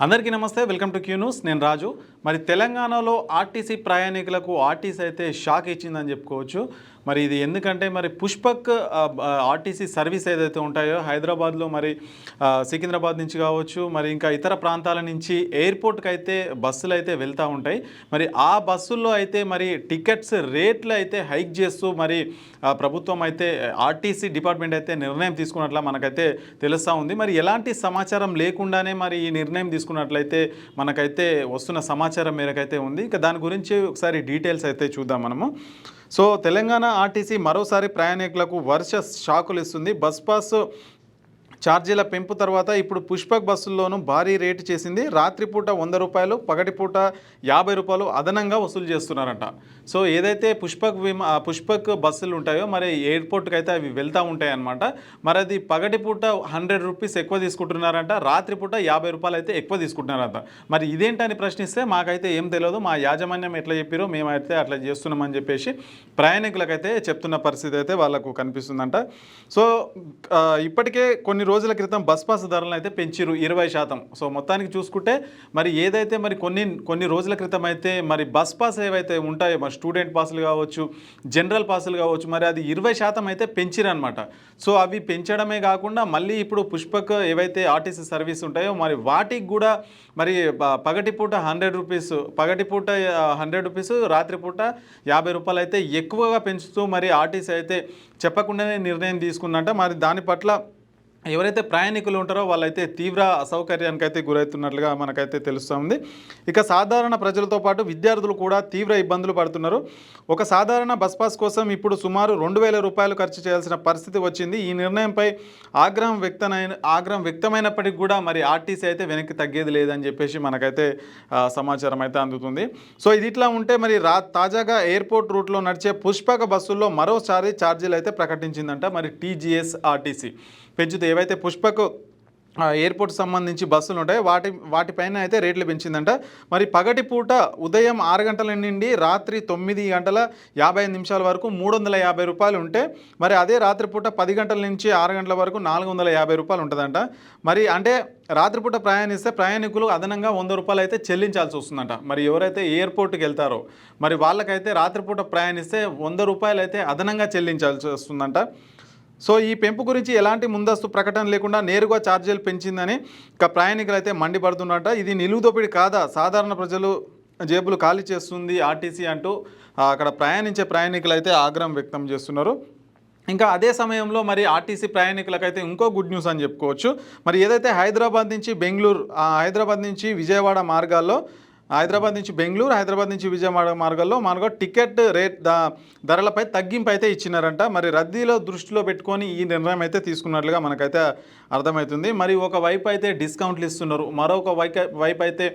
అందరికీ నమస్తే, welcome to Q news. నేను రాజు. మరి తెలంగాణలో ఆర్టీసీ ప్రయాణికులకు ఆర్టీసీ అయితే షాక్ ఇచ్చిందని చెప్పుకోవచ్చు. మరి ఇది ఎందుకంటే మరి పుష్పక్ ఆర్టీసీ సర్వీస్ ఏదైతే ఉంటాయో హైదరాబాద్లో మరి సికింద్రాబాద్ నుంచి కావచ్చు, మరి ఇంకా ఇతర ప్రాంతాల నుంచి ఎయిర్పోర్ట్కి అయితే బస్సులు అయితే వెళ్తూ ఉంటాయి. మరి ఆ బస్సుల్లో అయితే మరి టికెట్స్ రేట్లు అయితే హైక్ చేస్తూ మరి ప్రభుత్వం అయితే ఆర్టీసీ డిపార్ట్మెంట్ అయితే నిర్ణయం తీసుకున్నట్ల మనకైతే తెలుస్తూ ఉంది. మరి ఎలాంటి సమాచారం లేకుండానే మరి ఈ నిర్ణయం తీసుకున్నట్లయితే మనకైతే వస్తున్న సమాచారం మేరకైతే ఉంది. ఇక దాని గురించి ఒకసారి డీటెయిల్స్ అయితే చూద్దాం మనము. సో తెలంగాణ ఆర్టీసీ మరోసారి ప్రయాణికులకు వరుస షాకులు ఇస్తుంది. బస్ పాస్ ఛార్జీల పెంపు తర్వాత ఇప్పుడు పుష్పక్ బస్సుల్లోనూ భారీ రేటు చేసింది. రాత్రిపూట 100 రూపాయలు, పగటిపూట 50 రూపాయలు అదనంగా వసూలు చేస్తున్నారంట. సో ఏదైతే పుష్పక్ బస్సులు ఉంటాయో మరి ఎయిర్పోర్ట్కి అయితే అవి వెళ్తూ ఉంటాయి అన్నమాట. మరి అది పగటిపూట 100 రూపీస్ ఎక్కువ తీసుకుంటున్నారంట, రాత్రిపూట 50 రూపాయలు అయితే ఎక్కువ తీసుకుంటున్నారంట. మరి ఇదేంటని ప్రశ్నిస్తే మాకైతే ఏం తెలియదు, మా యాజమాన్యం ఎట్లా చెప్పారో మేమైతే అట్లా చేస్తున్నామని చెప్పేసి ప్రయాణికులకైతే చెప్తున్న పరిస్థితి అయితే వాళ్ళకు కనిపిస్తుందంట. సో ఇప్పటికే కొన్ని రోజుల క్రితం బస్ పాస్ ధరలను అయితే పెంచిరు 20%. సో మొత్తానికి చూసుకుంటే మరి ఏదైతే మరి కొన్ని రోజుల క్రితం అయితే మరి బస్ పాస్ ఏవైతే ఉంటాయో మరి స్టూడెంట్ పాసులు కావచ్చు, జనరల్ పాసులు కావచ్చు, మరి అది 20% అయితే పెంచిరనమాట. సో అవి పెంచడమే కాకుండా మళ్ళీ ఇప్పుడు పుష్పక్ ఏవైతే ఆర్టీసీ సర్వీస్ ఉంటాయో మరి వాటికి కూడా మరి పగటిపూట 100 రూపీస్, పగటిపూట 100 రూపీస్, రాత్రిపూట 50 రూపాయలు అయితే ఎక్కువగా పెంచుతూ మరి ఆర్టీసీ అయితే చెప్పకుండానే నిర్ణయం తీసుకుందంట. మరి దాని పట్ల ఎవరైతే ప్రయాణికులు ఉంటారో వాళ్ళైతే తీవ్ర అసౌకర్యానికి అయితే గురవుతున్నట్లుగా మనకైతే తెలుస్తుంది. ఇక సాధారణ ప్రజలతో పాటు విద్యార్థులు కూడా తీవ్ర ఇబ్బందులు పడుతున్నారు. ఒక సాధారణ బస్ పాస్ కోసం ఇప్పుడు సుమారు 2000 రూపాయలు ఖర్చు చేయాల్సిన పరిస్థితి వచ్చింది. ఈ నిర్ణయంపై ఆగ్రహం వ్యక్తమైనప్పటికీ కూడా మరి ఆర్టీసీ అయితే వెనక్కి తగ్గేది లేదని చెప్పేసి మనకైతే సమాచారం అయితే అందుతుంది. సో ఇది ఇట్లా ఉంటే మరి తాజాగా ఎయిర్పోర్ట్ రూట్లో నడిచే పుష్పక బస్సుల్లో మరోసారి ఛార్జీలు అయితే ప్రకటించిందంట. మరి టీజీఎస్ ఆర్టీసీ పెంచుతూ ఏవైతే పుష్పకు ఎయిర్పోర్ట్ సంబంధించి బస్సులు ఉంటాయి వాటిపైన అయితే రేట్లు పెంచిందంట. మరి పగటి పూట ఉదయం 6 గంటల నుండి రాత్రి 9 గంటల 55 నిమిషాల వరకు 350 రూపాయలు ఉంటే, మరి అదే రాత్రిపూట 10 గంటల నుంచి 6 గంటల వరకు 450 రూపాయలు ఉంటుందంట. మరి అంటే రాత్రిపూట ప్రయాణిస్తే ప్రయాణికులు అదనంగా 100 రూపాయలు అయితే చెల్లించాల్సి వస్తుందంట. మరి ఎవరైతే ఎయిర్పోర్ట్కి వెళ్తారో మరి వాళ్ళకైతే రాత్రిపూట ప్రయాణిస్తే 100 రూపాయలు అయితే అదనంగా చెల్లించాల్సి వస్తుందంట. సో ఈ పెంపు గురించి ఎలాంటి ముందస్తు ప్రకటన లేకుండా నేరుగా ఛార్జీలు పెంచిందని ఇక ప్రయాణికులు అయితే మండిపడుతున్నట. ఇది నిలువు దోపిడీ కాదా, సాధారణ ప్రజలు జేబులు ఖాళీ చేస్తుంది ఆర్టీసీ అంటూ అక్కడ ప్రయాణించే ప్రయాణికులు అయితే ఆగ్రహం వ్యక్తం చేస్తున్నారు. ఇంకా అదే సమయంలో మరి ఆర్టీసీ ప్రయాణికులకైతే ఇంకో గుడ్ న్యూస్ అని చెప్పుకోవచ్చు. మరి ఏదైతే హైదరాబాద్ నుంచి బెంగళూరు, హైదరాబాద్ నుంచి విజయవాడ మార్గాల్లో, హైదరాబాద్ నుంచి బెంగళూరు, హైదరాబాద్ నుంచి విజయవాడ మార్గాల్లో మనకు టికెట్ రేట్ ధరలపై తగ్గింపు అయితే ఇచ్చినారంట. మరి రద్దీలో దృష్టిలో పెట్టుకొని ఈ నిర్ణయం అయితే తీసుకున్నట్లుగా మనకైతే అర్థమవుతుంది. మరి ఒకవైపు అయితే డిస్కౌంట్లు ఇస్తున్నారు, మరొక వైపు అయితే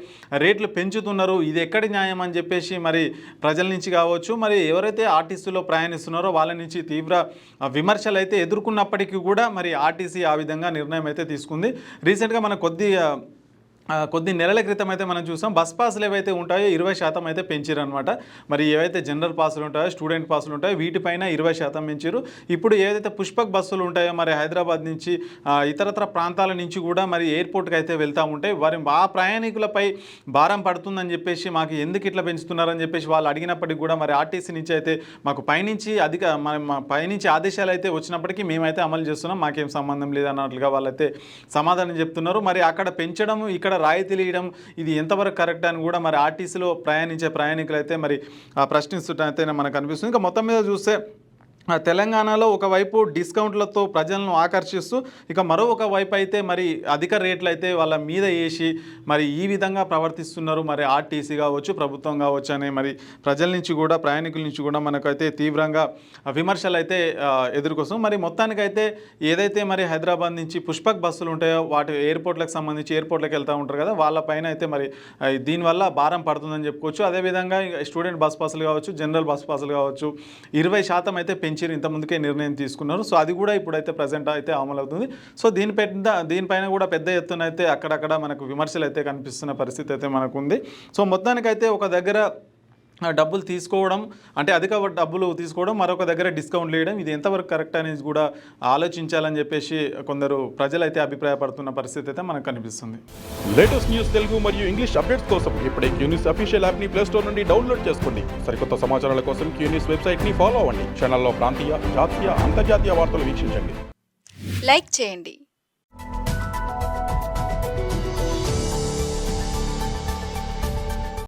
రేట్లు పెంచుతున్నారు. ఇది ఎక్కడి న్యాయం అని చెప్పేసి మరి ప్రజల నుంచి కావచ్చు, మరి ఎవరైతే ఆర్టీసీలో ప్రయాణిస్తున్నారో వాళ్ళ నుంచి తీవ్ర విమర్శలు అయితే ఎదుర్కొన్నప్పటికీ కూడా మరి ఆర్టీసీ ఆ విధంగా నిర్ణయం అయితే తీసుకుంది. రీసెంట్గా మన కొద్ది నెలల క్రితం అయితే మనం చూసాం బస్ పాసులు ఏవైతే ఉంటాయో 20% అయితే పెంచారనమాట. మరి ఏవైతే జనరల్ పాసులు ఉంటాయో, స్టూడెంట్ పాసులు ఉంటాయో వీటిపైన 20% పెంచారు. ఇప్పుడు ఏదైతే పుష్పక్ బస్సులు ఉంటాయో మరి హైదరాబాద్ నుంచి ఇతరత్ర ప్రాంతాల నుంచి కూడా మరి ఎయిర్పోర్ట్కి అయితే వెళ్తూ ఉంటాయి. ఆ ప్రయాణికులపై భారం పడుతుందని చెప్పేసి మాకు ఎందుకు ఇట్లా పెంచుతున్నారని చెప్పేసి వాళ్ళు అడిగినప్పటికీ కూడా మరి ఆర్టీసీ నుంచి అయితే మాకు పైనుంచి ఆదేశాలు అయితే వచ్చినప్పటికీ మేమైతే అమలు చేస్తున్నాం, మాకేం సంబంధం లేదన్నట్లుగా వాళ్ళైతే సమాధానం చెప్తున్నారు. మరి అక్కడ పెంచడం, ఇక్కడ రాయితీలు ఇవ్వడం ఇది ఎంతవరకు కరెక్ట్ అని కూడా మరి ఆర్టీసీలో ప్రయాణించే ప్రయాణికులు అయితే మరి ప్రశ్నిస్తుంటే మనకు అనిపిస్తుంది. ఇంకా మొత్తం మీద చూస్తే తెలంగాణలో ఒకవైపు డిస్కౌంట్లతో ప్రజలను ఆకర్షిస్తూ ఇక మరొక వైపు అయితే మరి అధిక రేట్లు అయితే వాళ్ళ మీద వేసి మరి ఈ విధంగా ప్రవర్తిస్తున్నారు. మరి ఆర్టీసీ కావచ్చు, ప్రభుత్వం కావచ్చు అనే మరి ప్రజల నుంచి కూడా ప్రయాణికుల నుంచి కూడా మనకైతే తీవ్రంగా విమర్శలు అయితే ఎదుర్కొస్తాం. మరి మొత్తానికైతే ఏదైతే మరి హైదరాబాద్ నుంచి పుష్పక్ బస్సులు ఉంటాయో వాటి ఎయిర్పోర్ట్లకు సంబంధించి ఎయిర్పోర్ట్లకు వెళ్తూ ఉంటారు కదా, వాళ్ళపైన అయితే మరి దీనివల్ల భారం పడుతుందని చెప్పుకోవచ్చు. అదేవిధంగా స్టూడెంట్ బస్ పాసులు కావచ్చు, జనరల్ బస్ పాసులు కావచ్చు 20% అయితే ఇంతకుముందుకే నిర్ణయం తీసుకున్నారు. సో అది కూడా ఇప్పుడైతే ప్రజెంట్ అయితే అమలు అవుతుంది. సో దీనిపైన కూడా పెద్ద ఎత్తున అయితే అక్కడక్కడ మనకు విమర్శలు అయితే కనిపిస్తున్న పరిస్థితి అయితే మనకు ఉంది. సో మొత్తానికైతే ఒక దగ్గర ఆ డబ్బులు తీసుకోవడం అంటే అధిక డబ్బులు తీసుకోవడం, మరొక దగ్గర డిస్కౌంట్లు వేయడం, ఇది ఎంతవరకు కరెక్ట్ అనేది కూడా ఆలోచించాలని చెప్పేసి కొందరు ప్రజలైతే అభిప్రాయపడుతున్న పరిస్థితి అయితే మనకు కనిపిస్తుంది. లేటెస్ట్ న్యూస్ తెలుగు మరియు ఇంగ్లీష్ అప్డేట్స్ కోసం ఇప్పుడే క్యూ న్యూస్ అఫీషియల్ యాప్ని ప్లే స్టోర్ నుండి డౌన్లోడ్ చేసుకోండి. సరికొత్త సమాచారాల కోసం క్యూ న్యూస్ వెబ్సైట్ని ఫాలో అవ్వండి. ఛానల్లో ప్రాంతీయ, జాతీయ, అంతర్జాతీయ వార్తలు వీక్షించండి. లైక్ చేయండి.